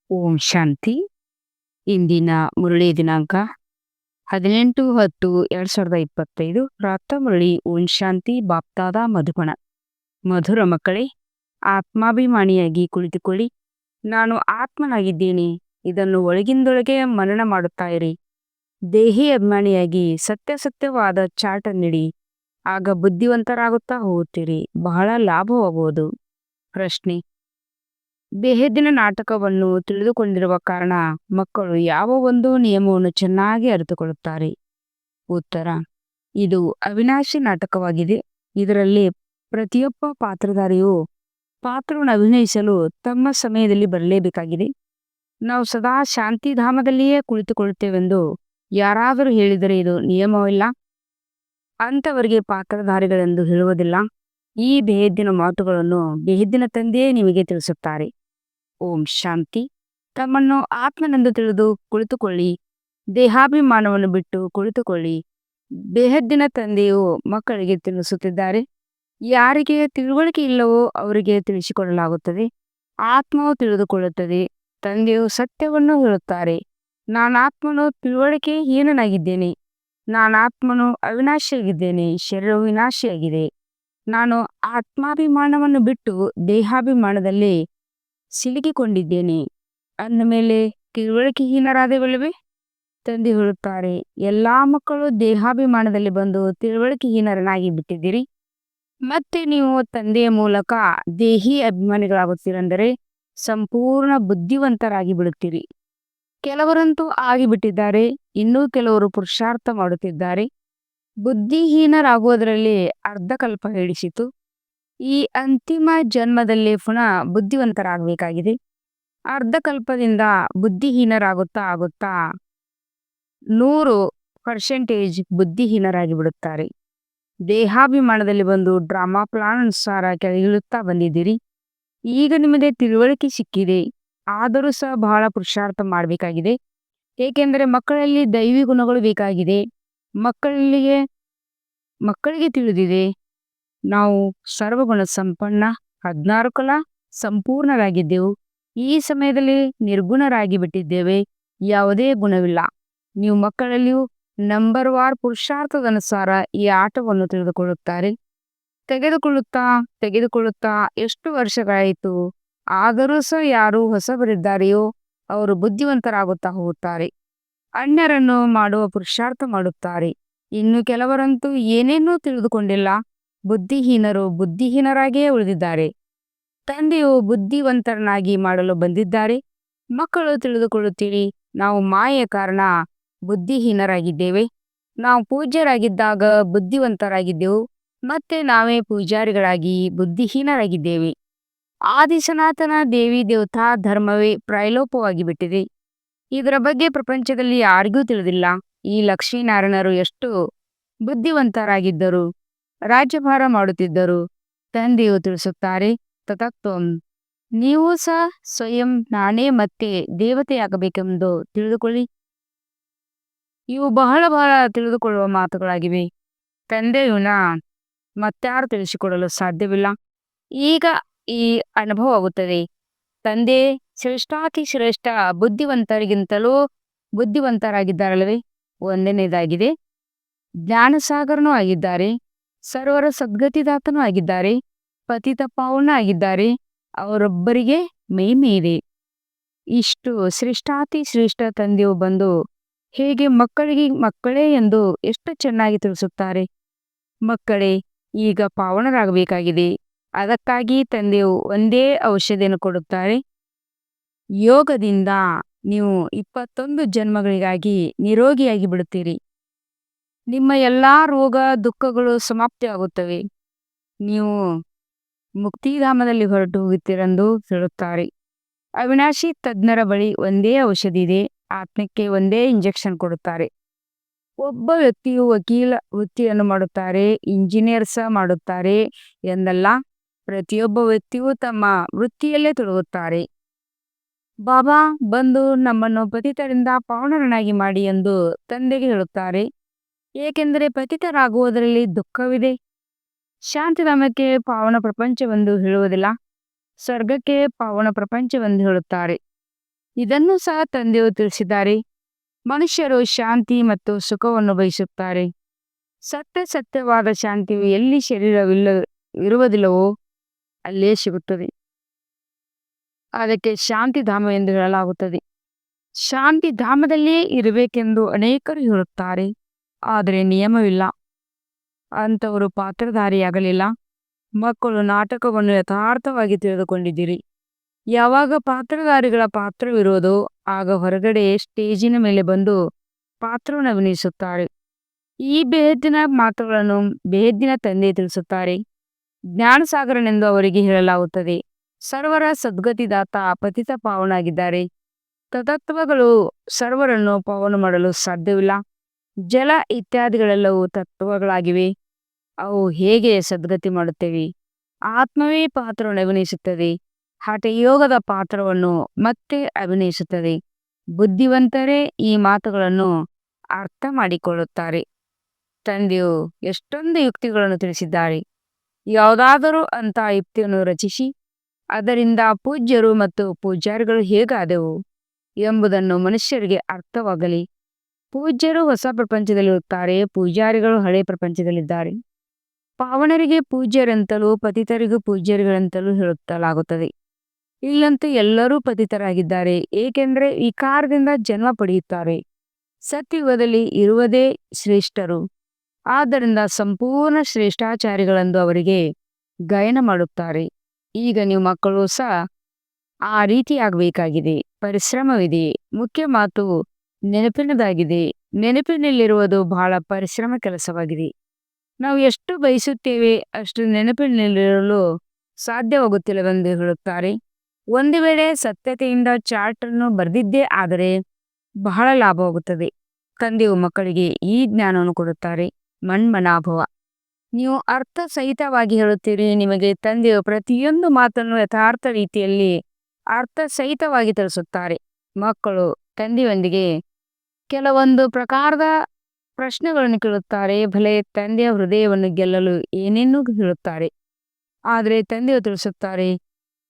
ಓಂ ಶಾಂತಿ. ಇಂದಿನ ಮುರಳಿ ದಿನಾಂಕ 18-10-2025. ಪ್ರಾತಃ ಮುರಳಿ ಓಂ ಶಾಂತಿ ಬಾಪ್ತಾದ ಮಧುಬನ. ಮಧುರ ಮಕ್ಕಳೇ, ಆತ್ಮಾಭಿಮಾನಿಯಾಗಿ ಕುಳಿತುಕೊಳ್ಳಿ. ನಾನು ಆತ್ಮನಾಗಿದ್ದೇನೆ, ಇದನ್ನು ಒಳಗಿಂದೊಳಗೆ ಮನನ ಮಾಡುತ್ತಾ ಇರಿ. ದೇಹಿ ಅಭಿಮಾನಿಯಾಗಿ ಸತ್ಯವಾದ ಚಾಟ ನೀಡಿ. ಆಗ ಬುದ್ಧಿವಂತರಾಗುತ್ತಾ ಹೋಗುತ್ತೀರಿ, ಬಹಳ ಲಾಭವಾಗುವುದು. ಪ್ರಶ್ನೆ: ಬೇಹದ್ದಿನ ನಾಟಕವನ್ನು ತಿಳಿದುಕೊಂಡಿರುವ ಕಾರಣ ಮಕ್ಕಳು ಯಾವ ಒಂದು ನಿಯಮವನ್ನು ಚೆನ್ನಾಗಿ ಅರಿತುಕೊಳ್ಳುತ್ತಾರೆ? ಉತ್ತರ: ಇದು ಅವಿನಾಶಿ ನಾಟಕವಾಗಿದೆ. ಇದರಲ್ಲಿ ಪ್ರತಿಯೊಬ್ಬ ಪಾತ್ರಧಾರಿಯು ಪಾತ್ರವನ್ನು ಅಭಿನಯಿಸಲು ತಮ್ಮ ಸಮಯದಲ್ಲಿ ಬರಲೇಬೇಕಾಗಿದೆ. ನಾವು ಸದಾ ಶಾಂತಿಧಾಮದಲ್ಲಿಯೇ ಕುಳಿತುಕೊಳ್ಳುತ್ತೇವೆಂದು ಯಾರಾದರೂ ಹೇಳಿದರೆ ಇದು ನಿಯಮವಿಲ್ಲ. ಅಂಥವರಿಗೆ ಪಾತ್ರಧಾರಿಗಳೆಂದು ಹೇಳುವುದಿಲ್ಲ. ಈ ಬೇಹದ್ದಿನ ಮಾತುಗಳನ್ನು ಬೇಹದ್ದಿನ ತಂದೆಯೇ ನಿಮಗೆ ತಿಳಿಸುತ್ತಾರೆ. ಓಂ ಶಾಂತಿ. ತಮ್ಮನ್ನು ಆತ್ಮನೆಂದು ತಿಳಿದು ಕುಳಿತುಕೊಳ್ಳಿ. ದೇಹಾಭಿಮಾನವನ್ನು ಬಿಟ್ಟು ಕುಳಿತುಕೊಳ್ಳಿ. ಬೇಹದ್ದಿನ ತಂದೆಯು ಮಕ್ಕಳಿಗೆ ತಿಳಿಸುತ್ತಿದ್ದಾರೆ. ಯಾರಿಗೆ ತಿಳುವಳಿಕೆ ಇಲ್ಲವೋ ಅವರಿಗೆ ತಿಳಿಸಿಕೊಡಲಾಗುತ್ತದೆ. ಆತ್ಮವು ತಿಳಿದುಕೊಳ್ಳುತ್ತದೆ. ತಂದೆಯು ಸತ್ಯವನ್ನು ಹೇಳುತ್ತಾರೆ. ನಾನಾತ್ಮನು ತಿಳುವಳಿಕೆ ಹೀನನಾಗಿದ್ದೇನೆ. ನಾನಾತ್ಮನು ಅವಿನಾಶಿಯಾಗಿದ್ದೇನೆ. ಶರೀರವು ವಿನಾಶಿಯಾಗಿದೆ. ನಾನು ಆತ್ಮಾಭಿಮಾನವನ್ನು ಬಿಟ್ಟು ದೇಹಾಭಿಮಾನದಲ್ಲಿ ಸಿಲುಕಿಕೊಂಡಿದ್ದೇನೆ ಅಂದ ಮೇಲೆ ತಿಳುವಳಿಕೆಹೀನರಾದವಲ್ಲವೇ? ತಂದೆ ಹೇಳುತ್ತಾರೆ, ಎಲ್ಲಾ ಮಕ್ಕಳು ದೇಹಾಭಿಮಾನದಲ್ಲಿ ಬಂದು ತಿಳುವಳಿಕೆಹೀನರನ್ನಾಗಿ ಬಿಟ್ಟಿದ್ದೀರಿ. ಮತ್ತೆ ನೀವು ತಂದೆಯ ಮೂಲಕ ದೇಹಿ ಅಭಿಮಾನಿಗಳಾಗುತ್ತೀರೆಂದರೆ ಸಂಪೂರ್ಣ ಬುದ್ಧಿವಂತರಾಗಿ ಬಿಡುತ್ತೀರಿ. ಕೆಲವರಂತೂ ಆಗಿಬಿಟ್ಟಿದ್ದಾರೆ, ಇನ್ನೂ ಕೆಲವರು ಪುರುಷಾರ್ಥ ಮಾಡುತ್ತಿದ್ದಾರೆ. ಬುದ್ಧಿಹೀನರಾಗುವುದರಲ್ಲಿ ಅರ್ಧಕಲ್ಪ ಹಿಡಿಸಿತು. ಈ ಅಂತಿಮ ಜನ್ಮದಲ್ಲಿ ಪುನಃ ಬುದ್ಧಿವಂತರಾಗಬೇಕಾಗಿದೆ. ಅರ್ಧಕಲ್ಪದಿಂದ ಬುದ್ಧಿಹೀನರಾಗುತ್ತಾ ಆಗುತ್ತಾ 100% ಬುದ್ಧಿಹೀನರಾಗಿ ಬಿಡುತ್ತಾರೆ. ದೇಹಾಭಿಮಾನದಲ್ಲಿ ಬಂದು ಡ್ರಾಮಾ ಪ್ಲಾನ್ ಅನುಸಾರ ಕೆಳಗಿಳುತ್ತಾ ಬಂದಿದ್ದೀರಿ. ಈಗ ನಿಮಗೆ ತಿಳುವಳಿಕೆ ಸಿಕ್ಕಿದೆ, ಆದರೂ ಸಹ ಬಹಳ ಪುರುಷಾರ್ಥ ಮಾಡಬೇಕಾಗಿದೆ. ಏಕೆಂದರೆ ಮಕ್ಕಳಲ್ಲಿ ದೈವಿ ಗುಣಗಳು ಬೇಕಾಗಿದೆ. ಮಕ್ಕಳಿಗೆ ತಿಳಿದಿದೆ, ನಾವು ಸರ್ವಗುಣ ಸಂಪನ್ನ 16 ಕಲಾ ಸಂಪೂರ್ಣರಾಗಿದ್ದೆವು. ಈ ಸಮಯದಲ್ಲಿ ನಿರ್ಗುಣರಾಗಿ ಬಿಟ್ಟಿದ್ದೇವೆ. ಯಾವುದೇ ಗುಣವಿಲ್ಲ. ನೀವು ಮಕ್ಕಳಲ್ಲಿಯೂ ನಂಬರ್ ವಾರ್ ಪುರುಷಾರ್ಥದನುಸಾರ ಈ ಆಟವನ್ನು ತೆಗೆದುಕೊಳ್ಳುತ್ತಾ ಎಷ್ಟು ವರ್ಷಗಳಾಯಿತು. ಆದರೂ ಸಹ ಯಾರು ಹೊಸಬರಿದ್ದಾರೆಯೋ ಅವರು ಬುದ್ಧಿವಂತರಾಗುತ್ತಾ ಹೋಗುತ್ತಾರೆ. ಅನ್ಯರನ್ನು ಮಾಡುವ ಪುರುಷಾರ್ಥ ಮಾಡುತ್ತಾರೆ. ಇನ್ನು ಕೆಲವರಂತೂ ಏನೇನೂ ತಿಳಿದುಕೊಂಡಿಲ್ಲ. ಬುದ್ಧಿಹೀನರು ಬುದ್ಧಿಹೀನರಾಗಿಯೇ ಉಳಿದಿದ್ದಾರೆ. ತಂದೆಯು ಬುದ್ಧಿವಂತರನ್ನಾಗಿ ಮಾಡಲು ಬಂದಿದ್ದಾರೆ. ಮಕ್ಕಳು ತಿಳಿದುಕೊಳ್ಳುತ್ತೀರಿ, ನಾವು ಮಾಯೆಯ ಕಾರಣ ಬುದ್ಧಿಹೀನರಾಗಿದ್ದೇವೆ. ನಾವು ಪೂಜ್ಯರಾಗಿದ್ದಾಗ ಬುದ್ಧಿವಂತರಾಗಿದ್ದೆವು. ಮತ್ತೆ ನಾವೇ ಪೂಜಾರಿಗಳಾಗಿ ಬುದ್ಧಿಹೀನರಾಗಿದ್ದೇವೆ. ಆದಿ ಸನಾತನ ದೇವಿ ದೇವತಾ ಧರ್ಮವೇ ಪ್ರಾಯಲೋಪವಾಗಿ ಬಿಟ್ಟಿದೆ. ಇದರ ಬಗ್ಗೆ ಪ್ರಪಂಚದಲ್ಲಿ ಯಾರಿಗೂ ತಿಳಿದಿಲ್ಲ. ಈ ಲಕ್ಷ್ಮೀನಾರಾಯಣರು ಎಷ್ಟು ಬುದ್ಧಿವಂತರಾಗಿದ್ದರು, ರಾಜ್ಯಭಾರ ಮಾಡುತ್ತಿದ್ದರು. ತಂದೆಯು ತಿಳಿಸುತ್ತಾರೆ, ತತತ್ವಂ. ನೀವು ಸಹ ಸ್ವಯಂ ನಾನೇ ಮತ್ತೆ ದೇವತೆಯಾಗಬೇಕೆಂದು ತಿಳಿದುಕೊಳ್ಳಿ. ಇವು ಬಹಳ ತಿಳಿದುಕೊಳ್ಳುವ ಮಾತುಗಳಾಗಿವೆ. ತಂದೆಯುನ ಮತ್ತಾರು ತಿಳಿಸಿಕೊಡಲು ಸಾಧ್ಯವಿಲ್ಲ. ಈಗ ಈ ಅನುಭವ ಆಗುತ್ತದೆ. ತಂದೆ ಶ್ರೇಷ್ಠಾತಿ ಶ್ರೇಷ್ಠ ಬುದ್ಧಿವಂತರಿಗಿಂತಲೂ ಬುದ್ಧಿವಂತರಾಗಿದ್ದಾರಲ್ಲವೇ? ಒಂದನೇದಾಗಿದೆ, ಜ್ಞಾನಸಾಗರನೂ ಆಗಿದ್ದಾರೆ. ಸರ್ವರ ಸದ್ಗತಿದಾತನೂ ಆಗಿದ್ದಾರೆ. ಪತಿತ ಪಾವನ ಆಗಿದ್ದಾರೆ. ಅವರೊಬ್ಬರಿಗೆ ಮಹಿಮೆ ಇದೆ. ಇಷ್ಟು ಶ್ರೇಷ್ಠಾತಿ ಶ್ರೇಷ್ಠ ತಂದೆಯು ಬಂದು ಹೇಗೆ ಮಕ್ಕಳೇ ಎಂದು ಎಷ್ಟು ಚೆನ್ನಾಗಿ ತಿಳಿಸುತ್ತಾರೆ. ಮಕ್ಕಳೇ, ಈಗ ಪಾವನರಾಗಬೇಕಾಗಿದೆ. ಅದಕ್ಕಾಗಿ ತಂದೆಯು ಒಂದೇ ಔಷಧಿಯನ್ನು ಕೊಡುತ್ತಾರೆ. ಯೋಗದಿಂದ ನೀವು 21 ಜನ್ಮಗಳಿಗಾಗಿ ನಿರೋಗಿಯಾಗಿ ಬಿಡುತ್ತೀರಿ. ನಿಮ್ಮ ಎಲ್ಲಾ ರೋಗ ದುಃಖಗಳು ಸಮಾಪ್ತಿಯಾಗುತ್ತವೆ. ನೀವು ಮುಕ್ತಿಧಾಮದಲ್ಲಿ ಹೊರಟು ಹೋಗುತ್ತೀರೆಂದು ಹೇಳುತ್ತಾರೆ. ಅವಿನಾಶಿ ತಜ್ಞರ ಬಳಿ ಒಂದೇ ಔಷಧಿ ಇದೆ. ಆತ್ಮಕ್ಕೆ ಒಂದೇ ಇಂಜೆಕ್ಷನ್ ಕೊಡುತ್ತಾರೆ. ಒಬ್ಬ ವ್ಯಕ್ತಿಯು ವಕೀಲ ವೃತ್ತಿಯನ್ನು ಮಾಡುತ್ತಾರೆ, ಇಂಜಿನಿಯರ್ ಸಹ ಮಾಡುತ್ತಾರೆ ಎಂದಲ್ಲ. ಪ್ರತಿಯೊಬ್ಬ ವ್ಯಕ್ತಿಯು ತಮ್ಮ ವೃತ್ತಿಯಲ್ಲೇ ತೊಡಗುತ್ತಾರೆ. ಬಾಬಾ ಬಂದು ನಮ್ಮನ್ನು ಪತಿತರಿಂದ ಪಾವನರನ್ನಾಗಿ ಮಾಡಿ ಎಂದು ತಂದೆಗೆ ಹೇಳುತ್ತಾರೆ. ಏಕೆಂದರೆ ಪತಿತರಾಗುವುದರಲ್ಲಿ ದುಃಖವಿದೆ. ಶಾಂತಿಧಾಮಕ್ಕೆ ಪಾವನ ಪ್ರಪಂಚವೆಂದು ಹೇಳುವುದಿಲ್ಲ, ಸ್ವರ್ಗಕ್ಕೆ ಪಾವನ ಪ್ರಪಂಚವೆಂದು ಹೇಳುತ್ತಾರೆ. ಇದನ್ನು ಸಹ ತಂದೆಯು ತಿಳಿಸಿದ್ದಾರೆ. ಮನುಷ್ಯರು ಶಾಂತಿ ಮತ್ತು ಸುಖವನ್ನು ಬಯಸುತ್ತಾರೆ. ಸತ್ಯವಾದ ಶಾಂತಿಯು ಎಲ್ಲಿ ಇರುವುದಿಲ್ಲವೋ ಅಲ್ಲೇ ಸಿಗುತ್ತದೆ. ಅದಕ್ಕೆ ಶಾಂತಿಧಾಮ ಎಂದು ಹೇಳಲಾಗುತ್ತದೆ. ಶಾಂತಿಧಾಮದಲ್ಲಿಯೇ ಇರಬೇಕೆಂದು ಅನೇಕರು ಹೇಳುತ್ತಾರೆ, ಆದರೆ ನಿಯಮವಿಲ್ಲ. ಅಂಥವರು ಪಾತ್ರಧಾರಿಯಾಗಲಿಲ್ಲ. ಮಕ್ಕಳು ನಾಟಕವನ್ನು ಯಥಾರ್ಥವಾಗಿ ತಿಳಿದುಕೊಂಡಿದ್ದೀರಿ. ಯಾವಾಗ ಪಾತ್ರಧಾರಿಗಳ ಪಾತ್ರವಿರುವುದೋ ಆಗ ಹೊರಗಡೆ ಸ್ಟೇಜಿನ ಮೇಲೆ ಬಂದು ಪಾತ್ರವನ್ನು ಅಭಿನಯಿಸುತ್ತಾರೆ. ಈ ಬೇಹದ್ದಿನ ಮಾತುಗಳನ್ನು ಬೇಹದ್ದಿನ ತಂದೆ ತಿಳಿಸುತ್ತಾರೆ. ಜ್ಞಾನಸಾಗರನೆಂದು ಅವರಿಗೆ ಹೇಳಲಾಗುತ್ತದೆ. ಸರ್ವರ ಸದ್ಗತಿದಾತ ಪತಿತ ಪಾವನಾಗಿದ್ದಾರೆ. ತತ್ವಗಳು ಸರ್ವರನ್ನು ಪಾವನ ಮಾಡಲು ಸಾಧ್ಯವಿಲ್ಲ. ಜಲ ಇತ್ಯಾದಿಗಳೆಲ್ಲವೂ ತತ್ವಗಳಾಗಿವೆ. ಅವು ಹೇಗೆ ಸದ್ಗತಿ ಮಾಡುತ್ತವೆ? ಆತ್ಮವೇ ಪಾತ್ರವನ್ನು ಅಭಿನಯಿಸುತ್ತದೆ. ಹಠಯೋಗದ ಪಾತ್ರವನ್ನು ಮತ್ತೆ ಅಭಿನಯಿಸುತ್ತದೆ. ಬುದ್ಧಿವಂತರೇ ಈ ಮಾತುಗಳನ್ನು ಅರ್ಥ ಮಾಡಿಕೊಳ್ಳುತ್ತಾರೆ. ತಂದೆಯು ಎಷ್ಟೊಂದು ಯುಕ್ತಿಗಳನ್ನು ತಿಳಿಸಿದ್ದಾರೆ. ಯಾವುದಾದರೂ ಅಂತ ಯುಕ್ತಿಯನ್ನು ರಚಿಸಿ ಅದರಿಂದ ಪೂಜ್ಯರು ಮತ್ತು ಪೂಜಾರಿಗಳು ಹೇಗಾದೆವು ಎಂಬುದನ್ನು ಮನುಷ್ಯರಿಗೆ ಅರ್ಥವಾಗಲಿ. ಪೂಜ್ಯರು ಹೊಸ ಪ್ರಪಂಚದಲ್ಲಿರುತ್ತಾರೆ, ಪೂಜಾರಿಗಳು ಹಳೆ ಪ್ರಪಂಚದಲ್ಲಿದ್ದಾರೆ. ಪಾವನರಿಗೆ ಪೂಜ್ಯರೆಂತಲೂ ಪತಿತರಿಗೂ ಪೂಜ್ಯರುಗಳೆಂತಲೂ ಹೇಳುತ್ತಲಾಗುತ್ತದೆ. ಇಲ್ಲಂತೂ ಎಲ್ಲರೂ ಪತಿತರಾಗಿದ್ದಾರೆ, ಏಕೆಂದರೆ ವಿಕಾರದಿಂದ ಜನ್ಮ ಪಡೆಯುತ್ತಾರೆ. ಸತ್ಯಯುಗದಲ್ಲಿ ಇರುವುದೇ ಶ್ರೇಷ್ಠರು. ಆದ್ದರಿಂದ ಸಂಪೂರ್ಣ ಶ್ರೇಷ್ಠಾಚಾರಿಗಳೆಂದು ಅವರಿಗೆ ಗಾಯನ ಮಾಡುತ್ತಾರೆ. ಈಗ ನೀವು ಮಕ್ಕಳು ಸಹ ಆ ರೀತಿಯಾಗಬೇಕಾಗಿದೆ. ಪರಿಶ್ರಮವಿದೆ. ಮುಖ್ಯ ಮಾತು ನೆನಪಿನದಾಗಿದೆ. ನೆನಪಿನಲ್ಲಿರುವುದು ಬಹಳ ಪರಿಶ್ರಮ ಕೆಲಸವಾಗಿದೆ. ನಾವು ಎಷ್ಟು ಬಯಸುತ್ತೇವೆ ಅಷ್ಟು ನೆನಪಿನಲ್ಲಿರಲು ಸಾಧ್ಯವಾಗುತ್ತಿಲ್ಲವೆಂದು ಹೇಳುತ್ತಾರೆ. ಒಂದು ವೇಳೆ ಸತ್ಯತೆಯಿಂದ ಚಾರ್ಟ್ ಅನ್ನು ಬರೆದಿದ್ದೇ ಆದರೆ ಬಹಳ ಲಾಭವಾಗುತ್ತದೆ. ತಂದೆಯು ಮಕ್ಕಳಿಗೆ ಈ ಜ್ಞಾನವನ್ನು ಕೊಡುತ್ತಾರೆ. ಮನ್ಮನಾಭವ. ನೀವು ಅರ್ಥ ಸಹಿತವಾಗಿ ಹೇಳುತ್ತೀರಿ. ನಿಮಗೆ ತಂದೆಯು ಪ್ರತಿಯೊಂದು ಮಾತನ್ನು ಯಥಾರ್ಥ ರೀತಿಯಲ್ಲಿ ಅರ್ಥ ಸಹಿತವಾಗಿ ತಿಳಿಸುತ್ತಾರೆ. ಮಕ್ಕಳು ತಂದೆಯೊಂದಿಗೆ ಕೆಲವೊಂದು ಪ್ರಕಾರದ ಪ್ರಶ್ನೆಗಳನ್ನು ಕೇಳುತ್ತಾರೆ. ಭಲೆ ತಂದೆಯ ಹೃದಯವನ್ನು ಗೆಲ್ಲಲು ಏನೇನೂ ಹೇಳುತ್ತಾರೆ. ಆದರೆ ತಂದೆಯು ತಿಳಿಸುತ್ತಾರೆ,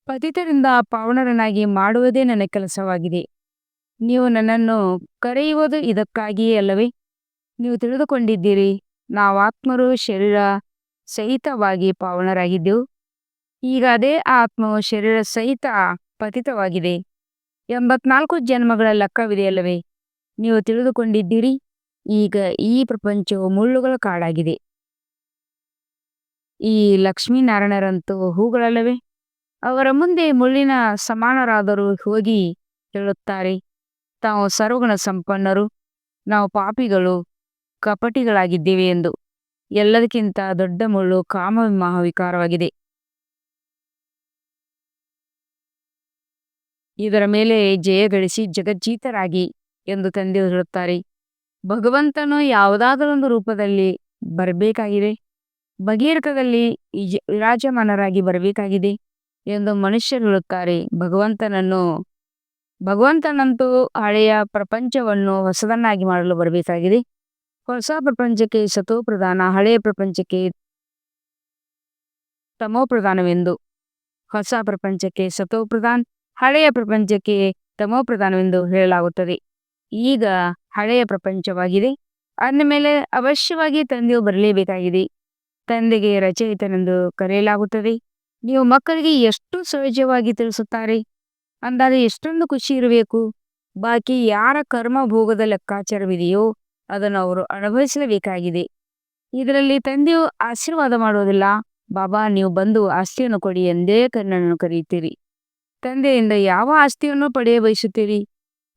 ಪತಿತರಿಂದ ಪಾವನರನ್ನಾಗಿ ಮಾಡುವುದೇ ನನ್ನ ಕೆಲಸವಾಗಿದೆ. ನೀವು ನನ್ನನ್ನು ಕರೆಯುವುದು ಇದಕ್ಕಾಗಿಯೇ ಅಲ್ಲವೇ? ನೀವು ತಿಳಿದುಕೊಂಡಿದ್ದೀರಿ, ನಾವು ಆತ್ಮರು ಶರೀರ ಸಹಿತವಾಗಿ ಪಾವನರಾಗಿದ್ದೆವು. ಈಗ ಅದೇ ಆತ್ಮವು ಶರೀರ ಸಹಿತ ಪತಿತವಾಗಿದೆ. 84 ಜನ್ಮಗಳ ಲೆಕ್ಕವಿದೆಯಲ್ಲವೇ? ನೀವು ತಿಳಿದುಕೊಂಡಿದ್ದೀರಿ. ಈಗ ಈ ಪ್ರಪಂಚವು ಮುಳ್ಳುಗಳ ಕಾಡಾಗಿದೆ. ಈ ಲಕ್ಷ್ಮೀನಾರಾಯಣರಂತೂ ಹೂಗಳಲ್ಲವೇ? ಅವರ ಮುಂದೆ ಮುಳ್ಳಿನ ಸಮಾನರಾದರೂ ಹೋಗಿ ಹೇಳುತ್ತಾರೆ, ತಾವು ಸರ್ವಗುಣ ಸಂಪನ್ನರು, ನಾವು ಪಾಪಿಗಳು, ಕಪಟಿಗಳಾಗಿದ್ದೇವೆ ಎಂದು. ಎಲ್ಲದಕ್ಕಿಂತ ದೊಡ್ಡ ಮುಳ್ಳು ಕಾಮ ಮಹಾವಿಕಾರವಾಗಿದೆ. ಇದರ ಮೇಲೆ ಜಯ ಗಳಿಸಿ ಜಗಜ್ಜೀತರಾಗಿ ಎಂದು ತಂದೆಯು ಹೇಳುತ್ತಾರೆ. ಭಗವಂತನು ಯಾವುದಾದರೊಂದು ರೂಪದಲ್ಲಿ ಬರಬೇಕಾಗಿದೆ, ಭಗೀರಥದಲ್ಲಿ ವಿರಾಜಮಾನರಾಗಿ ಬರಬೇಕಾಗಿದೆ ಎಂದು ಮನುಷ್ಯರು ಹೇಳುತ್ತಾರೆ. ಭಗವಂತನಂತೂ ಹಳೆಯ ಪ್ರಪಂಚವನ್ನು ಹೊಸದನ್ನಾಗಿ ಮಾಡಲು ಬರಬೇಕಾಗಿದೆ. ಹೊಸ ಪ್ರಪಂಚಕ್ಕೆ ಸತೋಪ್ರಧಾನ, ಹಳೆಯ ಪ್ರಪಂಚಕ್ಕೆ ತಮೋಪ್ರಧಾನವೆಂದು. ಹೊಸ ಪ್ರಪಂಚಕ್ಕೆ ಸತೋಪ್ರಧಾನ್, ಹಳೆಯ ಪ್ರಪಂಚಕ್ಕೆ ತಮೋಪ್ರಧಾನವೆಂದು ಹೇಳಲಾಗುತ್ತದೆ. ಈಗ ಹಳೆಯ ಪ್ರಪಂಚವಾಗಿದೆ. ಅಂದಮೇಲೆ ಅವಶ್ಯವಾಗಿ ತಂದೆಯು ಬರಲೇಬೇಕಾಗಿದೆ. ತಂದೆಗೆ ರಚಯಿತನೆಂದು ಕರೆಯಲಾಗುತ್ತದೆ. ನೀವು ಮಕ್ಕಳಿಗೆ ಎಷ್ಟು ಸಹಜವಾಗಿ ತಿಳಿಸುತ್ತಾರೆ ಅಂದಾಗ ಎಷ್ಟೊಂದು ಖುಷಿ ಇರಬೇಕು. ಬಾಕಿ ಯಾರ ಕರ್ಮ ಭೋಗದ ಲೆಕ್ಕಾಚಾರವಿದೆಯೋ ಅದನ್ನು ಅವರು ಅನುಭವಿಸಲೇಬೇಕಾಗಿದೆ. ಇದರಲ್ಲಿ ತಂದೆಯು ಆಶೀರ್ವಾದ ಮಾಡುವುದಿಲ್ಲ. ಬಾಬಾ, ನೀವು ಬಂದು ಆಸ್ತಿಯನ್ನು ಕೊಡಿ ಎಂದೇ ನನ್ನನ್ನು ಕರೆಯುತ್ತೀರಿ. ತಂದೆಯಿಂದ ಯಾವ ಆಸ್ತಿಯನ್ನು ಪಡೆಯ ಬಯಸುತ್ತೀರಿ?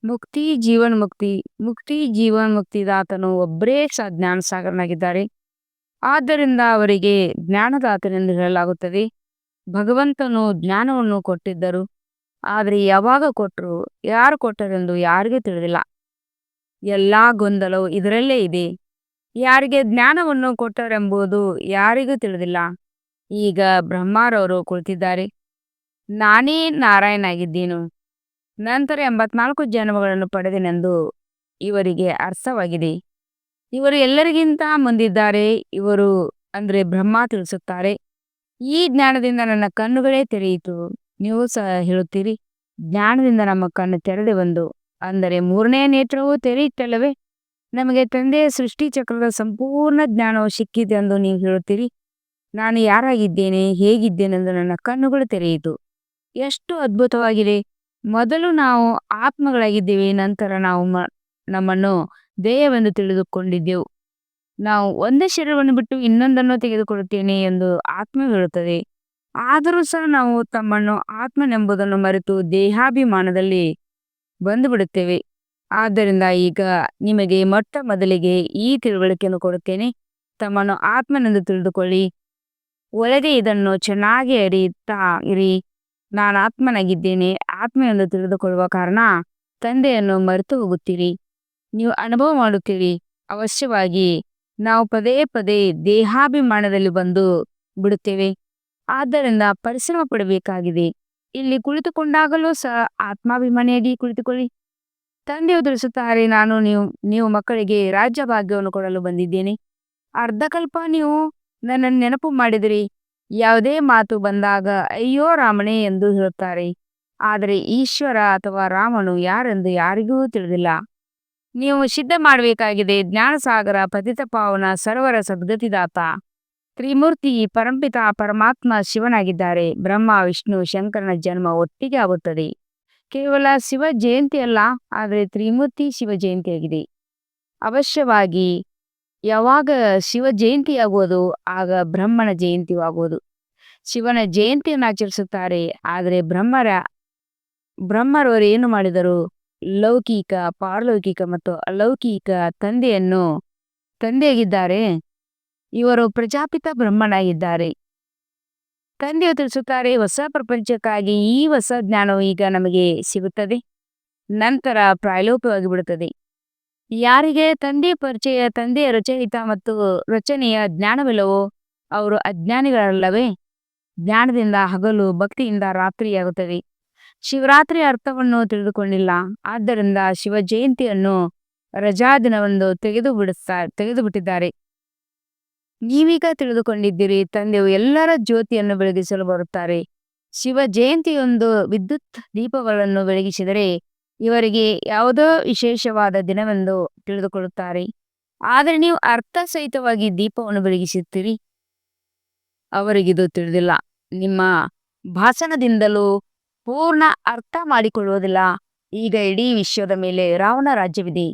ಮುಕ್ತಿ ಜೀವನ್ಮುಕ್ತಿ. ಮುಕ್ತಿ ಜೀವನ್ಮುಕ್ತಿದಾತನು ಒಬ್ಬರೇ ಜ್ಞಾನಸಾಗರನಾಗಿದ್ದಾರೆ. ಆದ್ದರಿಂದ ಅವರಿಗೆ ಜ್ಞಾನದಾತನೆಂದು ಹೇಳಲಾಗುತ್ತದೆ. ಭಗವಂತನು ಜ್ಞಾನವನ್ನು ಕೊಟ್ಟಿದ್ದರು, ಆದರೆ ಯಾವಾಗ ಕೊಟ್ಟರು, ಯಾರು ಕೊಟ್ಟರೆಂದು ಯಾರಿಗೂ ತಿಳಿದಿಲ್ಲ. ಎಲ್ಲ ಗೊಂದಲವು ಇದರಲ್ಲೇ ಇದೆ. ಯಾರಿಗೆ ಜ್ಞಾನವನ್ನು ಕೊಟ್ಟರೆಂಬುದು ಯಾರಿಗೂ ತಿಳಿದಿಲ್ಲ. ಈಗ ಬ್ರಹ್ಮರವರು ಕುಳಿತಿದ್ದಾರೆ. ನಾನೇ ನಾರಾಯಣನಾಗಿದ್ದೇನು, ನಂತರ 84 ಜನ್ಮಗಳನ್ನು ಪಡೆದೆನೆಂದು ಇವರಿಗೆ ಅರ್ಥವಾಗಿದೆ. ಇವರು ಎಲ್ಲರಿಗಿಂತ ಮುಂದಿದ್ದಾರೆ. ಇವರು ಅಂದರೆ ಬ್ರಹ್ಮ ತಿಳಿಸುತ್ತಾರೆ, ಈ ಜ್ಞಾನದಿಂದ ನನ್ನ ಕಣ್ಣುಗಳೇ ತೆರೆಯಿತು. ನೀವು ಸಹ ಹೇಳುತ್ತೀರಿ, ಜ್ಞಾನದಿಂದ ನಮ್ಮ ಕಣ್ಣು ತೆರೆದು ಬಂದು, ಅಂದರೆ ಮೂರನೇ ನೇತ್ರವೂ ತೆರೆಯಿತಲ್ಲವೇ? ನಮಗೆ ತಂದೆಯ ಸೃಷ್ಟಿ ಚಕ್ರದ ಸಂಪೂರ್ಣ ಜ್ಞಾನವು ಸಿಕ್ಕಿದೆ ಎಂದು ನೀವು ಹೇಳುತ್ತೀರಿ. ನಾನು ಯಾರಾಗಿದ್ದೇನೆ, ಹೇಗಿದ್ದೇನೆಂದು ನನ್ನ ಕಣ್ಣುಗಳು ತೆರೆಯಿತು. ಎಷ್ಟು ಅದ್ಭುತವಾಗಿದೆ! ಮೊದಲು ನಾವು ಆತ್ಮಗಳಾಗಿದ್ದೇವೆ, ನಂತರ ನಾವು ನಮ್ಮನ್ನು ದೇಹವೆಂದು ತಿಳಿದುಕೊಂಡಿದ್ದೆವು. ನಾವು ಒಂದೇ ಶರೀರವನ್ನು ಬಿಟ್ಟು ಇನ್ನೊಂದನ್ನು ತೆಗೆದುಕೊಳ್ಳುತ್ತೇನೆ ಎಂದು ಆತ್ಮ ಹೇಳುತ್ತದೆ. ಆದರೂ ಸಹ ನಾವು ತಮ್ಮನ್ನು ಆತ್ಮನೆಂಬುದನ್ನು ಮರೆತು ದೇಹಾಭಿಮಾನದಲ್ಲಿ ಬಂದು ಬಿಡುತ್ತೇವೆ. ಆದ್ದರಿಂದ ಈಗ ನಿಮಗೆ ಮೊಟ್ಟ ಮೊದಲಿಗೆ ಈ ತಿಳುವಳಿಕೆಯನ್ನು ಕೊಡುತ್ತೇನೆ. ತಮ್ಮನ್ನು ಆತ್ಮನೆಂದು ತಿಳಿದುಕೊಳ್ಳಿ. ಒಳಗೆ ಇದನ್ನು ಚೆನ್ನಾಗಿ ಅರಿಯುತ್ತಾ ಇರಿ. ನಾನು ಆತ್ಮನಾಗಿದ್ದೇನೆ. ಆತ್ಮ ಎಂದು ತಿಳಿದುಕೊಳ್ಳುವ ಕಾರಣ ತಂದೆಯನ್ನು ಮರೆತು ಹೋಗುತ್ತೀರಿ. ನೀವು ಅನುಭವ ಮಾಡುತ್ತೀರಿ. ಅವಶ್ಯವಾಗಿ ನಾವು ಪದೇ ಪದೇ ದೇಹಾಭಿಮಾನದಲ್ಲಿ ಬಂದು ಬಿಡುತ್ತೇವೆ. ಆದ್ದರಿಂದ ಪರಿಶ್ರಮ ಪಡಬೇಕಾಗಿದೆ. ಇಲ್ಲಿ ಕುಳಿತುಕೊಂಡಾಗಲೂ ಸಹ ಆತ್ಮಾಭಿಮಾನಿಯಾಗಿ ಕುಳಿತುಕೊಳ್ಳಿ. ತಂದೆಯು ತಿಳಿಸುತ್ತಾರೆ, ನಾನು ನೀವು ಮಕ್ಕಳಿಗೆ ರಾಜ್ಯ ಭಾಗ್ಯವನ್ನು ಕೊಡಲು ಬಂದಿದ್ದೇನೆ. ಅರ್ಧಕಲ್ಪ ನೀವು ನನ್ನನ್ನು ನೆನಪು ಮಾಡಿದಿರಿ. ಯಾವುದೇ ಮಾತು ಬಂದಾಗ ಅಯ್ಯೋ ರಾಮನೇ ಎಂದು ಹೇಳುತ್ತಾರೆ. ಆದರೆ ಈಶ್ವರ ಅಥವಾ ರಾಮನು ಯಾರೆಂದು ಯಾರಿಗೂ ತಿಳಿದಿಲ್ಲ. ನೀವು ಸಿದ್ಧ ಮಾಡಬೇಕಾಗಿದೆ. ಜ್ಞಾನಸಾಗರ, ಪತಿತ ಪಾವನ, ಸರ್ವರ ಸದ್ಗತಿದಾತ, ತ್ರಿಮೂರ್ತಿ, ಪರಂಪಿತ ಪರಮಾತ್ಮ ಶಿವನಾಗಿದ್ದಾರೆ. ಬ್ರಹ್ಮ, ವಿಷ್ಣು, ಶಂಕರನ ಜನ್ಮ ಒಟ್ಟಿಗೆ ಆಗುತ್ತದೆ. ಕೇವಲ ಶಿವ ಜಯಂತಿ ಅಲ್ಲ, ಆದರೆ ತ್ರಿಮೂರ್ತಿ ಶಿವ ಜಯಂತಿಯಾಗಿದೆ. ಅವಶ್ಯವಾಗಿ ಯಾವಾಗ ಶಿವ ಜಯಂತಿಯಾಗುವುದು, ಆಗ ಬ್ರಹ್ಮನ ಜಯಂತಿಯೂ ಆಗುವುದು. ಶಿವನ ಜಯಂತಿಯನ್ನು ಆಚರಿಸುತ್ತಾರೆ. ಆದರೆ ಬ್ರಹ್ಮರವರು ಏನು ಮಾಡಿದರು? ಲೌಕಿಕ, ಪಾರಲೌಕಿಕ ಮತ್ತು ಅಲೌಕಿಕ ತಂದೆಯಾಗಿದ್ದಾರೆ. ಇವರು ಪ್ರಜಾಪಿತ ಬ್ರಹ್ಮನಾಗಿದ್ದಾರೆ. ತಂದೆಯು ತಿಳಿಸುತ್ತಾರೆ, ಹೊಸ ಪ್ರಪಂಚಕ್ಕಾಗಿ ಈ ಹೊಸ ಜ್ಞಾನವು ಈಗ ನಮಗೆ ಸಿಗುತ್ತದೆ, ನಂತರ ಪ್ರಾಯೋಗಿಕವಾಗಿ ಬಿಡುತ್ತದೆ. ಯಾರಿಗೆ ತಂದೆಯ ಪರಿಚಯ, ತಂದೆಯ ರಚಯಿತ ಮತ್ತು ರಚನೆಯ ಜ್ಞಾನವಿಲ್ಲವೋ ಅವರು ಅಜ್ಞಾನಿಗಳಲ್ಲವೇ? ಜ್ಞಾನದಿಂದ ಹಗಲು, ಭಕ್ತಿಯಿಂದ ರಾತ್ರಿಯಾಗುತ್ತದೆ. ಶಿವರಾತ್ರಿಯ ಅರ್ಥವನ್ನು ತಿಳಿದುಕೊಂಡಿಲ್ಲ. ಆದ್ದರಿಂದ ಶಿವ ಜಯಂತಿಯನ್ನು ರಜಾದಿನವೆಂದು ತೆಗೆದು ಬಿಟ್ಟಿದ್ದಾರೆ. ನೀವೀಗ ತಿಳಿದುಕೊಂಡಿದ್ದೀರಿ. ತಂದೆಯು ಎಲ್ಲರ ಜ್ಯೋತಿಯನ್ನು ಬೆಳಗಿಸಲು ಬರುತ್ತಾರೆ. ಶಿವ ಜಯಂತಿಯೊಂದು ವಿದ್ಯುತ್ ದೀಪಗಳನ್ನು ಬೆಳಗಿಸಿದರೆ ಇವರಿಗೆ ಯಾವುದೋ ವಿಶೇಷವಾದ ದಿನವೆಂದು ತಿಳಿದುಕೊಳ್ಳುತ್ತಾರೆ. ಆದರೆ ನೀವು ಅರ್ಥಸಹಿತವಾಗಿ ದೀಪವನ್ನು ಬೆಳಗಿಸುತ್ತೀರಿ. ಅವರಿಗಿದು ತಿಳಿದಿಲ್ಲ. ನಿಮ್ಮ ಭಾಷಣದಿಂದಲೂ ಪೂರ್ಣ ಅರ್ಥ ಮಾಡಿಕೊಳ್ಳುವುದಿಲ್ಲ. ಈಗ ಇಡೀ ವಿಶ್ವದ ಮೇಲೆ ರಾವಣ ರಾಜ್ಯವಿದೆ.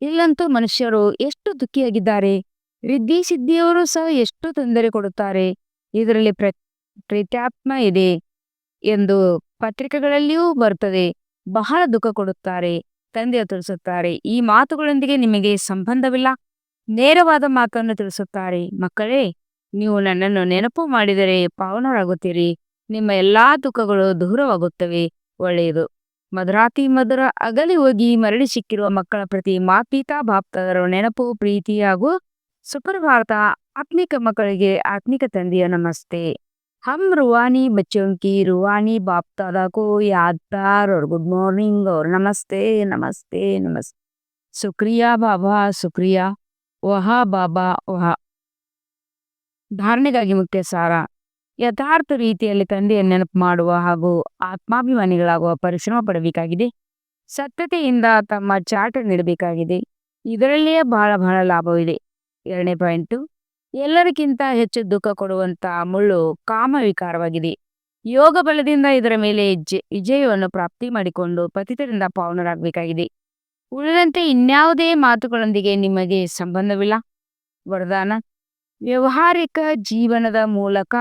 ಇಲ್ಲಂತೂ ಮನುಷ್ಯರು ಎಷ್ಟು ದುಃಖಿಯಾಗಿದ್ದಾರೆ. ರಿದ್ಧಿ ಸಿದ್ಧಿಯವರು ಸಹ ಎಷ್ಟು ತೊಂದರೆ ಕೊಡುತ್ತಾರೆ. ಇದರಲ್ಲಿ ಪ್ರೇತಾತ್ಮ ಇದೆ ಎಂದು ಪತ್ರಿಕೆಗಳಲ್ಲಿಯೂ ಬರುತ್ತದೆ. ಬಹಳ ದುಃಖ ಕೊಡುತ್ತಾರೆ. ತಂದೆಯು ತಿಳಿಸುತ್ತಾರೆ, ಈ ಮಾತುಗಳೊಂದಿಗೆ ನಿಮಗೆ ಸಂಬಂಧವಿಲ್ಲ. ನೇರವಾದ ಮಾತನ್ನು ತಿಳಿಸುತ್ತಾರೆ. ಮಕ್ಕಳೇ, ನೀವು ನನ್ನನ್ನು ನೆನಪು ಮಾಡಿದರೆ ಪಾವನರಾಗುತ್ತೀರಿ. ನಿಮ್ಮ ಎಲ್ಲಾ ದುಃಖಗಳು ದೂರವಾಗುತ್ತವೆ. ಒಳ್ಳೆಯದು. ಮಧುರಾತಿ ಮಧುರ ಅಗಲಿ ಹೋಗಿ ಮರಳಿ ಸಿಕ್ಕಿರುವ ಮಕ್ಕಳ ಪ್ರತಿ ಮಾಪೀತಾ ಬಾಪ್ತಾದರ ನೆನಪು, ಪ್ರೀತಿ ಹಾಗೂ ಸುಪ್ರಭಾತ. ಆತ್ಮಿಕ ಮಕ್ಕಳಿಗೆ ಆತ್ಮಿಕ ತಂದೆಯ ನಮಸ್ತೆ. हम रूहानी बच्चों की रूहानी बाप दादा को याद प्यार और गुड मॉर्निंग और नमस्ते नमस्ते नमस्ते. शुक्रिया बाबा, शुक्रिया. वह ಬಾಬಾ ವಹ. ಧಾರಣೆಗಾಗಿ ಮುಖ್ಯ ಸಾರ. ಯಥಾರ್ಥ ರೀತಿಯಲ್ಲಿ ತಂದೆಯನ್ನು ನೆನಪು ಮಾಡುವ ಹಾಗೂ ಆತ್ಮಾಭಿಮಾನಿಗಳಾಗುವ ಪರಿಶ್ರಮ ಪಡಬೇಕಾಗಿದೆ. ಸತ್ಯತೆಯಿಂದ ತಮ್ಮ ಚಾಟ ನೀಡಬೇಕಾಗಿದೆ. ಇದರಲ್ಲಿಯೇ ಬಹಳ ಲಾಭವಿದೆ. 2ನೇ ಪಾಯಿಂಟು, ಎಲ್ಲರಿಗಿಂತ ಹೆಚ್ಚು ದುಃಖ ಕೊಡುವಂತ ಮುಳ್ಳು ಕಾಮವಿಕಾರವಾಗಿದೆ. ಯೋಗ ಬಲದಿಂದ ಇದರ ಮೇಲೆ ವಿಜಯವನ್ನು ಪ್ರಾಪ್ತಿ ಮಾಡಿಕೊಂಡು ಪತಿತರಿಂದ ಪಾವನರಾಗಬೇಕಾಗಿದೆ. ಉಳಿದಂತೆ ಇನ್ಯಾವುದೇ ಮಾತುಗಳೊಂದಿಗೆ ನಿಮಗೆ ಸಂಬಂಧವಿಲ್ಲ. ವರದಾನ: ವ್ಯಾವಹಾರಿಕ ಜೀವನದ ಮೂಲಕ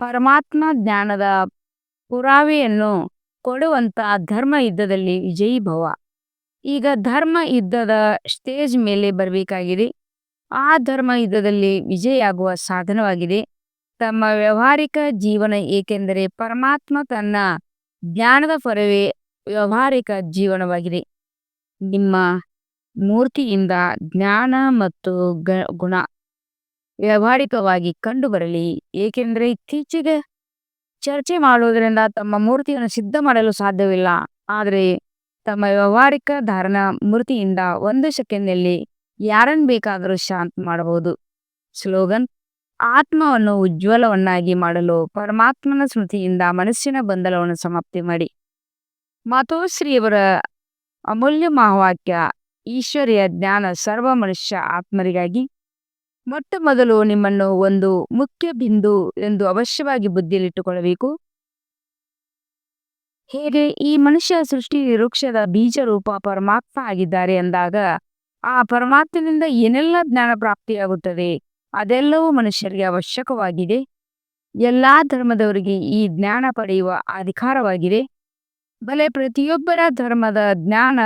ಪರಮಾತ್ಮ ಜ್ಞಾನದ ಪುರಾವೆಯನ್ನು ಕೊಡುವಂತ ಧರ್ಮ ಯುದ್ಧದಲ್ಲಿ ವಿಜಯೀ ಭವ. ಈಗ ಧರ್ಮ ಯುದ್ಧದ ಸ್ಟೇಜ್ ಮೇಲೆ ಬರಬೇಕಾಗಿದೆ. ಆ ಧರ್ಮ ಯುದ್ಧದಲ್ಲಿ ವಿಜಯಿಯಾಗುವ ಸಾಧನವಾಗಿದೆ ತಮ್ಮ ವ್ಯಾವಹಾರಿಕ ಜೀವನ. ಏಕೆಂದರೆ ಪರಮಾತ್ಮ ತನ್ನ ಜ್ಞಾನದ ಪೊರವೇ ವ್ಯಾವಹಾರಿಕ ಜೀವನವಾಗಿದೆ. ನಿಮ್ಮ ಮೂರ್ತಿಯಿಂದ ಜ್ಞಾನ ಮತ್ತು ಗುಣ ವ್ಯಾವಹಾರಿಕವಾಗಿ ಕಂಡು ಬರಲಿ. ಏಕೆಂದರೆ ಇತ್ತೀಚೆಗೆ ಚರ್ಚೆ ಮಾಡುವುದರಿಂದ ತಮ್ಮ ಮೂರ್ತಿಯನ್ನು ಸಿದ್ಧ ಮಾಡಲು ಸಾಧ್ಯವಿಲ್ಲ. ಆದರೆ ತಮ್ಮ ವ್ಯಾವಹಾರಿಕ ಧಾರಣ ಮೂರ್ತಿಯಿಂದ 1 ಸೆಕೆಂಡ್ನಲ್ಲಿ ಯಾರನ್ನು ಬೇಕಾದರೂ ಶಾಂತ ಮಾಡಬಹುದು. ಸ್ಲೋಗನ್: ಆತ್ಮವನ್ನು ಉಜ್ವಲವನ್ನಾಗಿ ಮಾಡಲು ಪರಮಾತ್ಮನ ಸ್ಮೃತಿಯಿಂದ ಮನಸ್ಸಿನ ಗೊಂದಲವನ್ನು ಸಮಾಪ್ತಿ ಮಾಡಿ. ಮಾತೋಶ್ರೀಯವರ ಅಮೂಲ್ಯ ಮಹಾವಾಕ್ಯ ಈಶ್ವರಿಯ ಜ್ಞಾನ ಸರ್ವ ಮನುಷ್ಯ ಆತ್ಮರಿಗಾಗಿ. ಮೊಟ್ಟ ಮೊದಲು ನಿಮ್ಮನ್ನು ಒಂದು ಮುಖ್ಯ ಬಿಂದು ಎಂದು ಅವಶ್ಯವಾಗಿ ಬುದ್ಧಿಯಲ್ಲಿಟ್ಟುಕೊಳ್ಳಬೇಕು. ಹೇಗೆ ಈ ಮನುಷ್ಯ ಸೃಷ್ಟಿ ವೃಕ್ಷದ ಬೀಜ ರೂಪ ಪರಮಾತ್ಮ ಆಗಿದ್ದಾರೆ ಎಂದಾಗ ಆ ಪರಮಾತ್ಮನಿಂದ ಏನೆಲ್ಲ ಜ್ಞಾನ ಪ್ರಾಪ್ತಿಯಾಗುತ್ತದೆ ಅದೆಲ್ಲವೂ ಮನುಷ್ಯರಿಗೆ ಅವಶ್ಯಕವಾಗಿದೆ. ಎಲ್ಲಾ ಧರ್ಮದವರಿಗೆ ಈ ಜ್ಞಾನ ಪಡೆಯುವ ಅಧಿಕಾರವಾಗಿದೆ. ಬಲೆ ಪ್ರತಿಯೊಬ್ಬರ ಧರ್ಮದ ಜ್ಞಾನ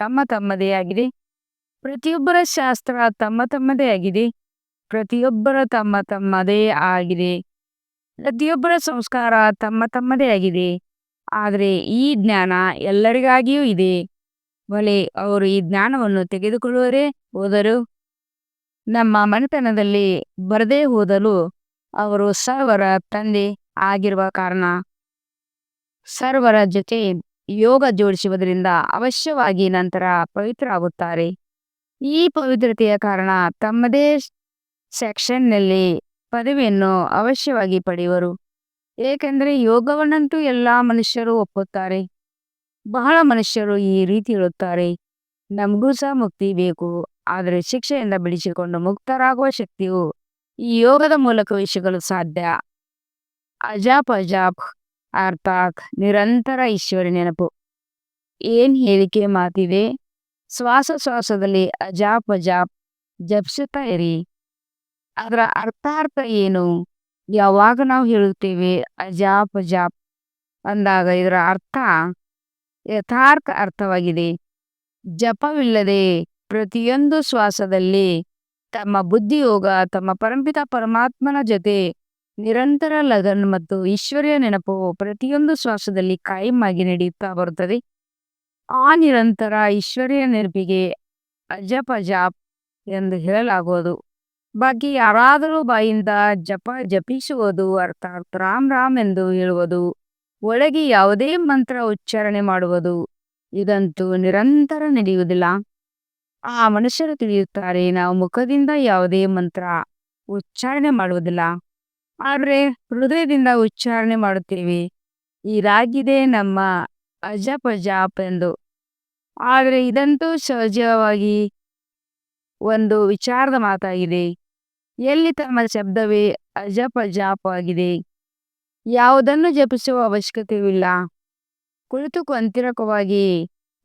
ತಮ್ಮ ತಮ್ಮದೇ ಆಗಿದೆ. ಪ್ರತಿಯೊಬ್ಬರ ಶಾಸ್ತ್ರ ತಮ್ಮ ತಮ್ಮದೇ ಆಗಿದೆ. ಪ್ರತಿಯೊಬ್ಬರ ತಮ್ಮ ತಮ್ಮದೇ ಆಗಿದೆ. ಪ್ರತಿಯೊಬ್ಬರ ಸಂಸ್ಕಾರ ತಮ್ಮ ತಮ್ಮದೇ ಆಗಿದೆ. ಆದರೆ ಈ ಜ್ಞಾನ ಎಲ್ಲರಿಗಾಗಿಯೂ ಇದೆ. ಬಲೆ ಅವರು ಈ ಜ್ಞಾನವನ್ನು ತೆಗೆದುಕೊಳ್ಳುವರೇ ಹೋದರು ನಮ್ಮ ಮನೆತನದಲ್ಲಿ ಬರದೇ ಹೋದಲು ಅವರು ಸರ್ವರ ತಂದೆ ಆಗಿರುವ ಕಾರಣ ಸರ್ವರ ಜೊತೆ ಯೋಗ ಜೋಡಿಸುವುದರಿಂದ ಅವಶ್ಯವಾಗಿ ನಂತರ ಪವಿತ್ರ ಆಗುತ್ತಾರೆ. ಈ ಪವಿತ್ರತೆಯ ಕಾರಣ ತಮ್ಮದೇ ಸೆಕ್ಷನ್ನಲ್ಲಿ ಪದವಿಯನ್ನು ಅವಶ್ಯವಾಗಿ ಪಡೆಯುವರು. ಏಕೆಂದರೆ ಯೋಗವನ್ನಂತೂ ಎಲ್ಲ ಮನುಷ್ಯರು ಒಪ್ಪುತ್ತಾರೆ. ಬಹಳ ಮನುಷ್ಯರು ಈ ರೀತಿ ಹೇಳುತ್ತಾರೆ, ನಮಗೂ ಸಹ ಮುಕ್ತಿ ಬೇಕು, ಆದರೆ ಶಿಕ್ಷೆಯಿಂದ ಬಿಡಿಸಿಕೊಂಡು ಮುಕ್ತರಾಗುವ ಶಕ್ತಿಯು ಈ ಯೋಗದ ಮೂಲಕವೇ ಸಿಗಲು ಸಾಧ್ಯ. ಅಜಾಪ್ ಅಜಾಪ್ ಅರ್ಥಾತ್ ನಿರಂತರ ಈಶ್ವರ ನೆನಪು. ಏನ್ ಹೇಳಿಕೆ ಮಾತಿದೆ, ಶ್ವಾಸದಲ್ಲಿ ಅಜಾಪ್ ಅಜಾಪ್ ಜಪಿಸುತ್ತಾ ಇರಿ. ಅದರ ಅರ್ಥಾರ್ಥ ಏನು? ಯಾವಾಗ ನಾವು ಹೇಳುತ್ತೇವೆ ಅಜಾಪ್ ಅಜಾಪ್ ಅಂದಾಗ ಇದರ ಅರ್ಥ ಯಥಾರ್ಥ ಅರ್ಥವಾಗಿದೆ. ಜಪವಿಲ್ಲದೆ ಪ್ರತಿಯೊಂದು ಶ್ವಾಸದಲ್ಲಿ ತಮ್ಮ ಬುದ್ಧಿಯೋಗ ತಮ್ಮ ಪರಂಪಿತ ಪರಮಾತ್ಮನ ಜೊತೆ ನಿರಂತರ ಲಗನ್ ಮತ್ತು ಈಶ್ವರ್ಯ ನೆನಪು ಪ್ರತಿಯೊಂದು ಶ್ವಾಸದಲ್ಲಿ ಕಾಯಂ ಆಗಿ ನಡೆಯುತ್ತಾ ಬರುತ್ತದೆ. ಆ ನಿರಂತರ ಈಶ್ವರ್ಯ ನೆನಪಿಗೆ ಅಜಪ್ ಅಜಾಪ್ ಎಂದು ಹೇಳಲಾಗುವುದು. ಬಾಕಿ ಯಾರಾದರೂ ಬಾಯಿಂದ ಜಪಿಸುವುದು ಅರ್ಥಾತ್ ರಾಮ್ ರಾಮ್ ಎಂದು ಹೇಳುವುದು, ಒಳಗೆ ಯಾವುದೇ ಮಂತ್ರ ಉಚ್ಚಾರಣೆ ಮಾಡುವುದು, ಇದಂತೂ ನಿರಂತರ ನಡೆಯುವುದಿಲ್ಲ. ಆ ಮನುಷ್ಯರು ತಿಳಿಯುತ್ತಾರೆ, ನಾವು ಮುಖದಿಂದ ಯಾವುದೇ ಮಂತ್ರ ಉಚ್ಚಾರಣೆ ಮಾಡುವುದಿಲ್ಲ, ಆದರೆ ಹೃದಯದಿಂದ ಉಚ್ಚಾರಣೆ ಮಾಡುತ್ತೇವೆ. ಇದಾಗಿದೆ ನಮ್ಮ ಅಜಪ್ ಅಜಾಪ್ ಎಂದು. ಆದರೆ ಇದಂತೂ ಸಹಜವಾಗಿ ಒಂದು ವಿಚಾರದ ಮಾತಾಗಿದೆ. ಎಲ್ಲಿ ತಮ್ಮ ಶಬ್ದವೇ ಅಜಪ್ ಅಜಾಪ್ ಆಗಿದೆ. ಯಾವುದನ್ನು ಜಪಿಸುವ ಅವಶ್ಯಕತೆಯಿಲ್ಲ. ಕುಳಿತು ಕೊಂತಿರಕವಾಗಿ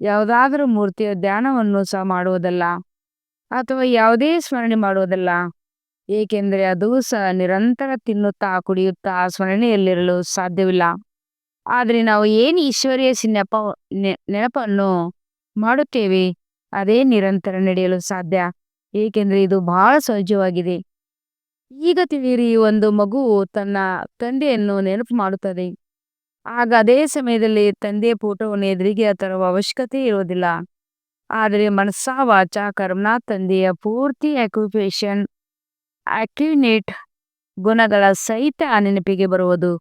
ಯಾವುದಾದರೂ ಮೂರ್ತಿಯ ಧ್ಯಾನವನ್ನು ಸಹ ಮಾಡುವುದಲ್ಲ, ಅಥವಾ ಯಾವುದೇ ಸ್ಮರಣೆ ಮಾಡುವುದಲ್ಲ. ಏಕೆಂದರೆ ಅದು ಸಹ ನಿರಂತರ ತಿನ್ನುತ್ತಾ ಕುಡಿಯುತ್ತಾ ಸ್ಮರಣೆಯಲ್ಲಿರಲು ಸಾಧ್ಯವಿಲ್ಲ. ಆದರೆ ನಾವು ಏನು ಈಶ್ವರ್ಯ ನೆನಪನ್ನು ಮಾಡುತ್ತೇವೆ ಅದೇ ನಿರಂತರ ನಡೆಯಲು ಸಾಧ್ಯ. ಏಕೆಂದರೆ ಇದು ಬಹಳ ಸಹಜವಾಗಿದೆ. ಈಗ ತಿಳಿಯಿರಿ, ಒಂದು ಮಗು ತನ್ನ ತಂದೆಯನ್ನು ನೆನಪು ಮಾಡುತ್ತದೆ. ಆಗ ಅದೇ ಸಮಯದಲ್ಲಿ ತಂದೆಯ ಫೋಟೋವನ್ನು ಎದುರಿಗೆ ತರುವ ಅವಶ್ಯಕತೆ ಇರುವುದಿಲ್ಲ. ಆದರೆ ಮನಸ್ಸಾ ವಾಚ ಕರ್ಮನ ತಂದೆಯ ಪೂರ್ತಿ ಆಕ್ಯುನೇಟ್ ಗುಣಗಳ ಸಹಿತ ನೆನಪಿಗೆ ಬರುವುದು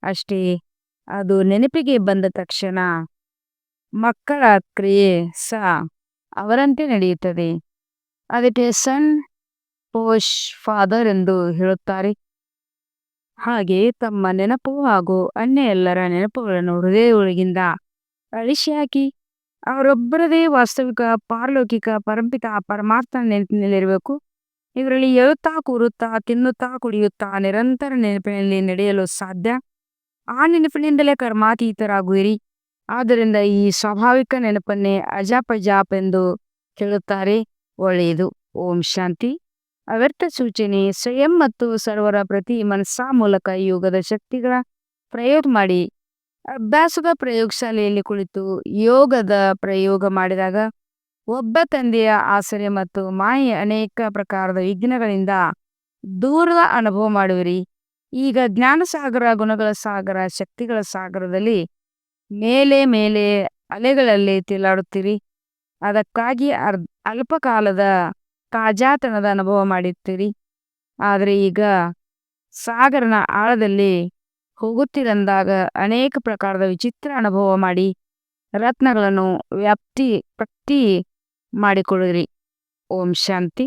ಅಷ್ಟೇ. ಅದು ನೆನಪಿಗೆ ಬಂದ ತಕ್ಷಣ ಮಕ್ಕಳ ಕ್ರಿಯೆ ಸಹ ಅವರಂತೆ ನಡೆಯುತ್ತದೆ. ಅದಕ್ಕೆ ಸನ್ ಪೋಷ್ ಫಾದರ್ ಎಂದು ಹೇಳುತ್ತಾರೆ. ಹಾಗೆ ತಮ್ಮ ನೆನಪು ಹಾಗೂ ಅನ್ಯ ಎಲ್ಲರ ನೆನಪುಗಳನ್ನು ಹೃದಯದೊಳಗಿಂದ ಅಳಿಸಿ ಹಾಕಿ ಅವರೊಬ್ಬರದೇ ವಾಸ್ತವಿಕ ಪಾರಲೌಕಿಕ ಪರಂಪಿತ ಪರಮಾತ್ಮ ನೆನಪಿನಲ್ಲಿರಬೇಕು. ಇದರಲ್ಲಿ ಏಳುತ್ತಾ ಕೂರುತ್ತಾ ತಿನ್ನುತ್ತಾ ಕುಡಿಯುತ್ತಾ ನಿರಂತರ ನೆನಪಿನಲ್ಲಿ ನಡೆಯಲು ಸಾಧ್ಯ. ಆ ನೆನಪಿನಿಂದಲೇ ಕರ್ಮಾತೀತರಾಗುವಿರಿ. ಆದ್ದರಿಂದ ಈ ಸ್ವಾಭಾವಿಕ ನೆನಪನ್ನೇ ಅಜಾಪ್ ಅಜಾಪ್ ಎಂದು ಹೇಳುತ್ತಾರೆ. ಒಳ್ಳೆಯದು. ಓಂ ಶಾಂತಿ. ಅವ್ಯಕ್ತ ಸೂಚನೆ: ಸ್ವಯಂ ಮತ್ತು ಸರ್ವರ ಪ್ರತಿ ಮನಸ್ಸಾ ಮೂಲಕ ಯೋಗದ ಶಕ್ತಿಗಳ ಪ್ರಯೋಗ ಮಾಡಿ. ಅಭ್ಯಾಸದ ಪ್ರಯೋಗಶಾಲೆಯಲ್ಲಿ ಕುಳಿತು ಯೋಗದ ಪ್ರಯೋಗ ಮಾಡಿದಾಗ ಒಬ್ಬ ತಂದೆಯ ಆಸರೆ ಮತ್ತು ಮಾಯೆಯ ಅನೇಕ ಪ್ರಕಾರದ ವಿಘ್ನಗಳಿಂದ ದೂರದ ಅನುಭವ ಮಾಡುವಿರಿ. ಈಗ ಜ್ಞಾನಸಾಗರ, ಗುಣಗಳ ಸಾಗರ, ಶಕ್ತಿಗಳ ಸಾಗರದಲ್ಲಿ ಮೇಲೆ ಮೇಲೆ ಅಲೆಗಳಲ್ಲಿ ತೇಲಾಡುತ್ತೀರಿ. ಅದಕ್ಕಾಗಿ ಅಲ್ಪ ಕಾಲದ ತಾಜಾತನದ ಅನುಭವ ಮಾಡಿರ್ತೀರಿ. ಆದರೆ ಈಗ ಸಾಗರನ ಆಳದಲ್ಲಿ ಹೋಗುತ್ತಿರಂದಾಗ ಅನೇಕ ಪ್ರಕಾರದ ವಿಚಿತ್ರ ಅನುಭವ ಮಾಡಿ ರತ್ನಗಳನ್ನು ವ್ಯಾಪ್ತಿ ಮಾಡಿಕೊಳ್ಳಿರಿ. ಓಂ ಶಾಂತಿ.